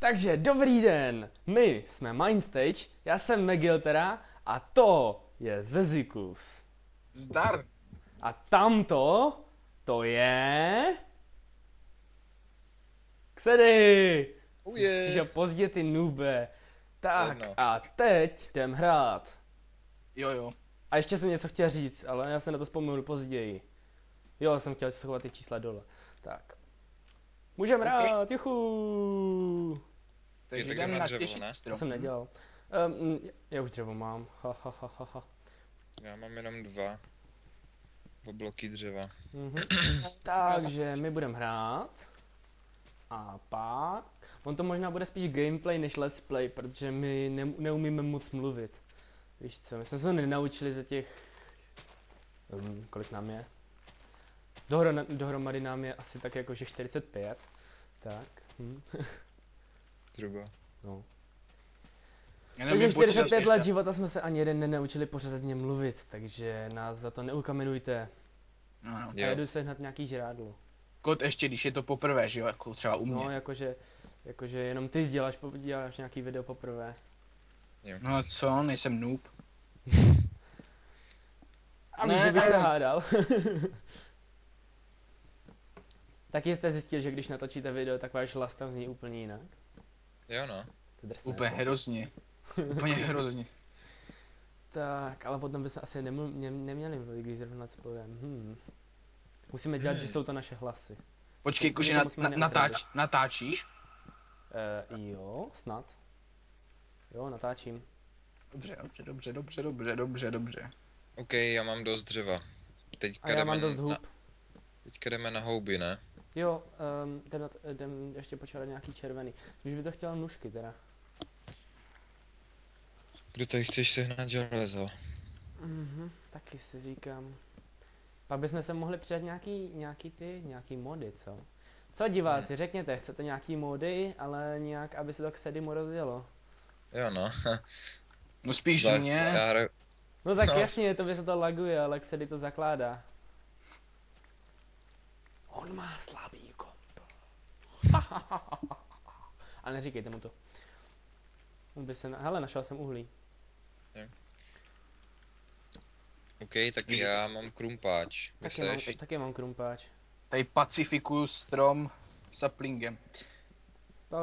Takže dobrý den, my jsme Mindstage, já jsem Megiltera a to je Zezikus. Zdar! A tamto, to je... Xedy! Uje. Přišel pozdě, ty nube. Tak Jedno. a teď jdem hrát. Jo. A ještě jsem něco chtěl říct, ale já se na to vzpomenu později. Jo, jsem chtěl schovat ty čísla dole. Tak. Můžeme hrát, juchu. Takže tak jdem jdem na na dřevo, těžší ne? To strom. jsem nedělal. Já už dřevo mám. Ha. Já mám jenom 2 bloky dřeva. Takže my budeme hrát. A pak... On to možná bude spíš gameplay než let's play, protože my neumíme moc mluvit. Víš co, my jsme se to nenaučili za těch... kolik nám je? Dohromady nám je asi tak jakože 45. Tak. Zhruba. No. Já Takže nevím, 45 počítat let ještě. života jsme se ani jeden nenaučili pořádně mluvit, takže nás za to neukamenujte. No. A Jo. jedu sehnat nějaký žrádlo. Kod ještě, když je to poprvé, že jo, jako třeba u mě. No, jakože jenom ty děláš nějaký video poprvé. No co, nejsem noob. A víš, Ne, že bych se ale- hádal. Taky jste zjistil, že když natočíte video, tak váš hlas tam zní úplně jinak? Jo no. To je drsné, Úplně co? hrozně. Úplně hrozně. Tak, ale potom bychom asi neměli mluvit, když zrovna s podem. Musíme dělat, že jsou to naše hlasy. Počkej, jakože Tomu jsme neukradli. natáčíš? Jo, snad. Jo, natáčím. Dobře. OK, já mám dost dřeva. A já mám dost hub. Teďka jdeme na houby, ne? Jo, jdem ještě počítat nějaký červený. Už by to chtěl nůžky teda. Kdo tady chceš sehnat železo? Taky si říkám. Pak bychom se mohli přidat nějaký mody, co? Co diváci, řekněte, chcete nějaký mody, ale nějak, aby se to k Sedimu rozjelo. Jo no. No spíš mě. Já hraju... No tak No. jasně, to by se to laguje, ale k Sedy to zakládá. On má slabý komp. A neříkejte mu to. On by se hele, našel jsem uhlí. OK, tak já mám krumpáč. Vy seš? Taky mám krumpáč. Tady pacifikuju strom saplingem.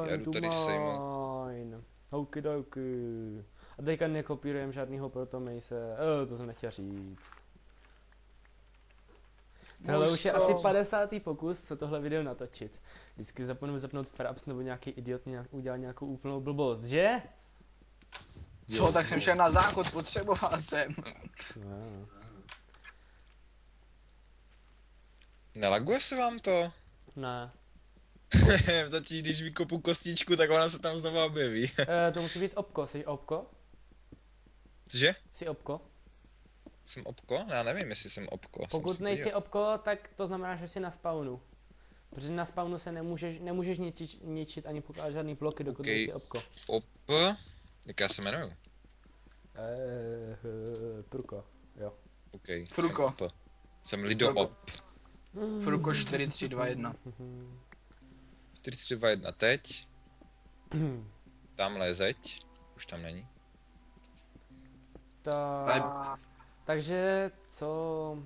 Já jdu tady mine. Okidoki. A teďka nekopírujeme žádnýho protomejse. To jsem nechtěl říct. Tohle už je asi 50. pokus, co tohle video natočit. Vždycky zapomenu zapnout fraps nebo nějaký idiot udělal nějakou úplnou blbost, že? Co, tak jsem šel na záchod, potřeboval jsem. No. Nelaguje se vám to? Ne. Totiž když vykopu kostičku, tak ona se tam znovu objeví. To musí být opko, jsi opko? Cože? Jsi opko? Jsem opko? Já nevím, jestli jsem opko. Jsem Pokud si nejsi podíval. opko, tak to znamená, že jsi na spawnu. Protože na spawnu se nemůžeš ničit ani pokládat žádný bloky, dokud Ok. nejsi opko. Op... Jak já se jmenuju? Pruko, jo. OK. Fruko. Jsem Lido Fruko. Op. Fruko 4321. 4, 3, 2, 1, teď. Tamhle je zeď. Už tam není. Takže co...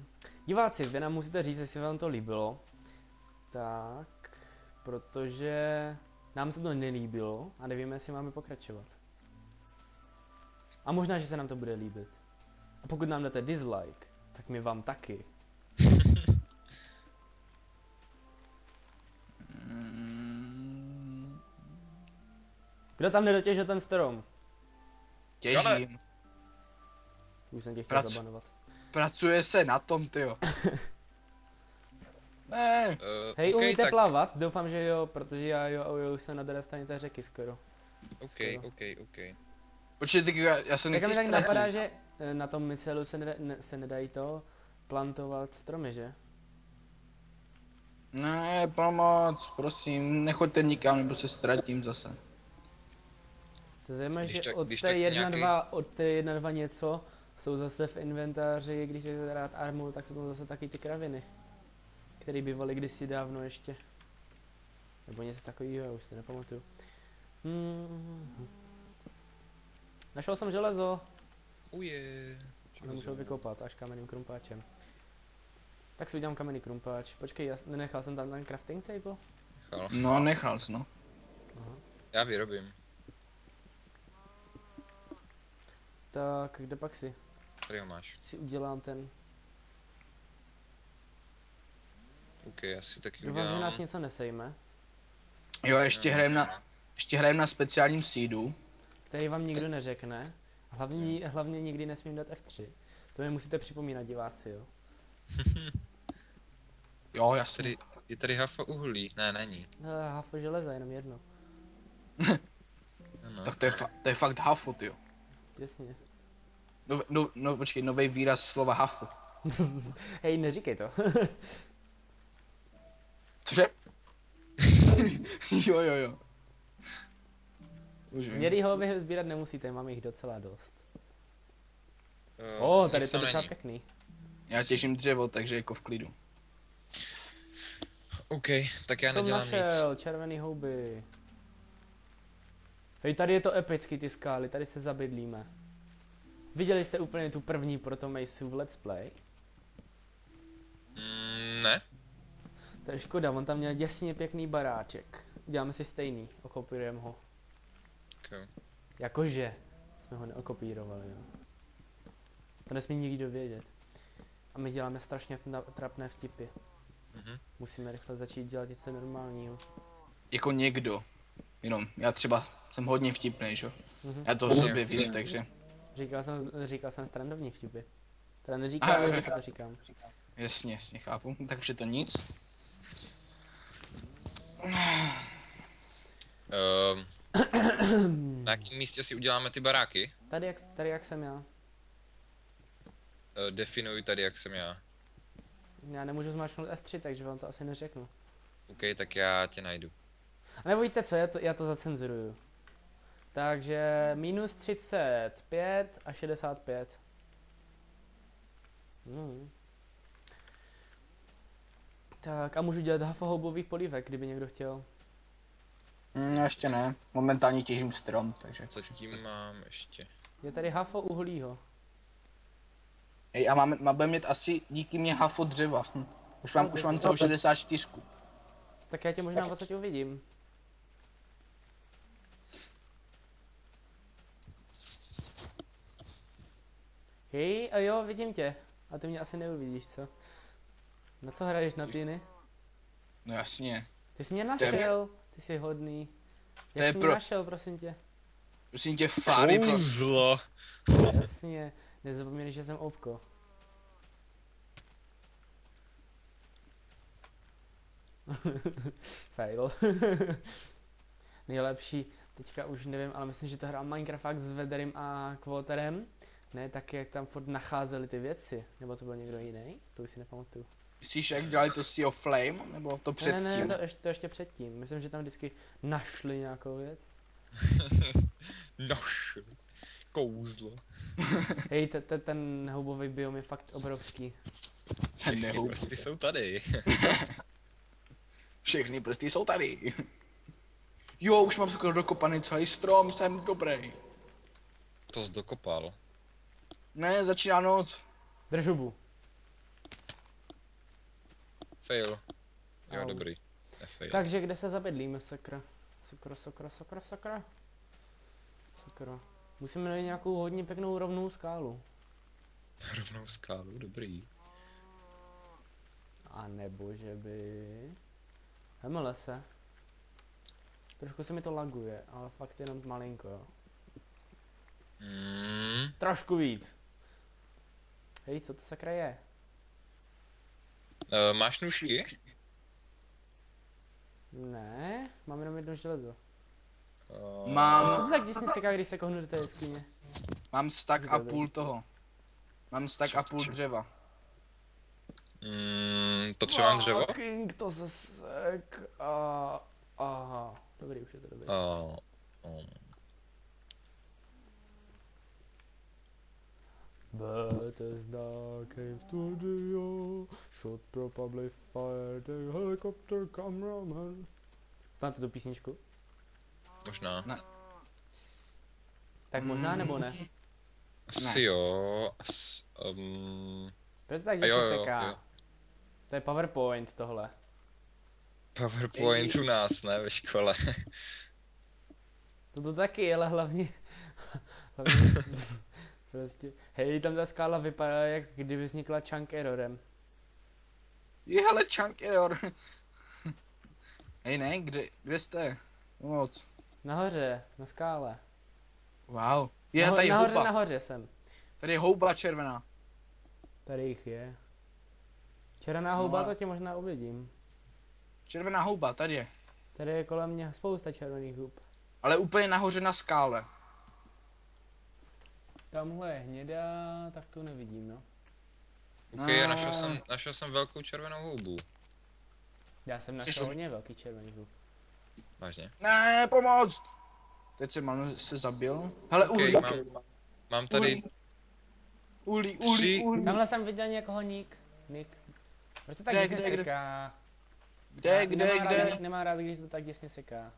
Diváci, vy nám musíte říct, jestli vám to líbilo. Tak, protože nám se to nelíbilo a nevíme, jestli máme pokračovat. A možná, že se nám to bude líbit. A pokud nám dáte dislike, tak my vám taky. Kdo tam nedotěžil ten strom? Těžím. Už jsem tě chtěl Prac- zabanovat. Pracuje se na tom, tyjo. Ne. Hej, OK, umíte tak... plavat? Doufám, že jo, protože já už jsem na druhé straně té řeky skoro. OK. Počkej, já jsem Tak mi tak nechci napadá, strašit. že na tom mycelu se nedají to plantovat stromy, že? Ne, pomoc, prosím, nechoďte nikam, nebo se ztratím zase. To znamená, Když že tak- od když té tak 1.2 něco jsou zase v inventáři, když je rád armor, tak jsou tam zase taky ty kraviny. Které bývaly kdysi dávno ještě. Nebo něco takového, já už si nepamatuju. Našel jsem železo. Uje. Nemůžu vykopat až kamenným krumpáčem. Tak si udělám kamenný krumpáč. Počkej, nenechal jsem tam ten crafting table? Nechal. No, nechal jsi, no. Aha. Já vyrobím. Tak, kde pak Tady ho máš. si udělám ten... OK, já si taky Doufám, že udělám. nás něco nesejme. Jo, ještě hrajem na speciálním seedu. Který vám nikdo neřekne. Hlavně nikdy nesmím dát F3. To mi musíte připomínat, diváci, jo. Jo, jasně. Tady, je tady hafa uhlí. Ne, není. Hafo železa, jenom jedno. Ano. Tak to je fakt hafo, jo. Jasně. No, počkej, nový výraz slova hafo. Hej, neříkej to. Cože? jo. Už vím. Mělý hlavy sbírat nemusíte, mám jich docela dost. Nic Tady to tam je docela není. pěkný. Já těžím dřevo, takže jako v klidu. OK, tak já Jsem nedělám nic. našel červený houby. Hej, tady je to epický, ty skály, tady se zabydlíme. Viděli jste úplně tu první Protomejsu v Let's Play? Ne? To je škoda, on tam měl děsně pěkný baráček. Uděláme si stejný, okopírujeme ho. Okay. Jakože jsme ho neokopírovali, jo. To nesmí nikdo vědět. A my děláme strašně trapné vtipy. Mhm. Musíme rychle začít dělat něco normálního. Jako někdo. Jenom, já třeba jsem hodně vtipnej, že? Mhm. Já to o sobě vím, takže. Říkal jsem srandovní vtipy. Teda neříkám, ale že to říkám. Jasně, chápu. Takže to nic. Na jakém místě si uděláme ty baráky? Tady jak jsem já. Definuj tady, jak jsem já. Já nemůžu zmáčknout F3, takže vám to asi neřeknu. OK, tak já tě najdu. A nebo víte co, já to zacenzuruju. Takže minus 35 a 65. Tak a můžu dělat hafohoubových polívek, kdyby někdo chtěl. Ještě ne. Momentálně těžím strom, takže. Co tím mám ještě? Je tady hafo uhlího. Ej, a máme mít asi díky mě hafo dřeva. Už mám celou 64. Tak já tě možná odsaď uvidím. Hej, a jo, vidím tě. A ty mě asi neuvidíš, co? Na co hraješ, na týny? No jasně. Ty jsi mě našel, ty jsi hodný. je Jak jsi mě pro- našel, prosím tě? Prosím tě, Fáry, Kouzlo! Jasně, nezapomeň, že jsem obko. Fail. Nejlepší, teďka už nevím, ale myslím, že to hrál Minecraft fakt s Vederem a Quoterem. Ne, tak jak tam furt nacházeli ty věci. Nebo to byl někdo jiný? To už si nepamatuju. Myslíš, jak dělali to Sea of Flame? Nebo to předtím? Ne, to ještě předtím. Myslím, že tam vždycky našli nějakou věc. Nož. Kouzlo. Hej, ten houbový biom je fakt obrovský. Nehoub. Prsty jsou tady. Všechny prsty jsou tady. Jo, už mám skoro dokopaný celý strom, jsem dobrý. To jsi dokopal. Ne, začíná noc. Drž hubu. Fail. Jo, Au. dobrý. Nefail. Takže kde se zabydlíme, sakra? Sakra. Musíme najít nějakou hodně pěknou rovnou skálu. Rovnou skálu, dobrý. A nebo že by... Hemele se. Trošku se mi to laguje, ale fakt jenom malinko, jo. Trošku víc. Hej, co to sakra je? Máš nůžky? Ne, mám jenom jedno železo. Co Mám, to tak děsně seká, když se kohnu do té jeskyně? mám stack a půl toho. Mám stack a půl dřeva. Potřebujeme dřevo? King, to se sek a... Aha, dobrý, už je to dobrý. Bethesda came studio, should probably fire the helicopter cameraman. Znáte tu písničku? Možná. Ne. Tak možná nebo ne? Asi Ne. jo. Proč tak A jo, když se jo, seká? jo. To je PowerPoint tohle. PowerPoint u nás, ne ve škole. To taky, ale hlavně... prostě... Hej, tam ta skála vypadá, jak kdyby vznikla chunk errorem. Je, hele, chunk error. Hej, ne, kde jste? Moc. Nahoře, na skále. Wow. Je, tady nahoře, houba. nahoře jsem. Tady je houba červená. Tady jich je. Červená houba, No a- to tě možná uvidím. Červená houba, tady je. Tady je kolem mě spousta červených hub. Ale úplně nahoře na skále. Tamhle je hnědá, tak to nevidím, no. OK, našel jsem velkou červenou houbu. Já jsem Chceš našel to- hodně velký červený hub. Vážně. Ne, pomoc! Teď se zabil. Hele, OK, uhlí. mám tady Uhlí. Tamhle jsem viděl někoho Nick. Proč to tak Kde, děsně kde? seká? Kde? Nemá rád, když to tak děsně seká.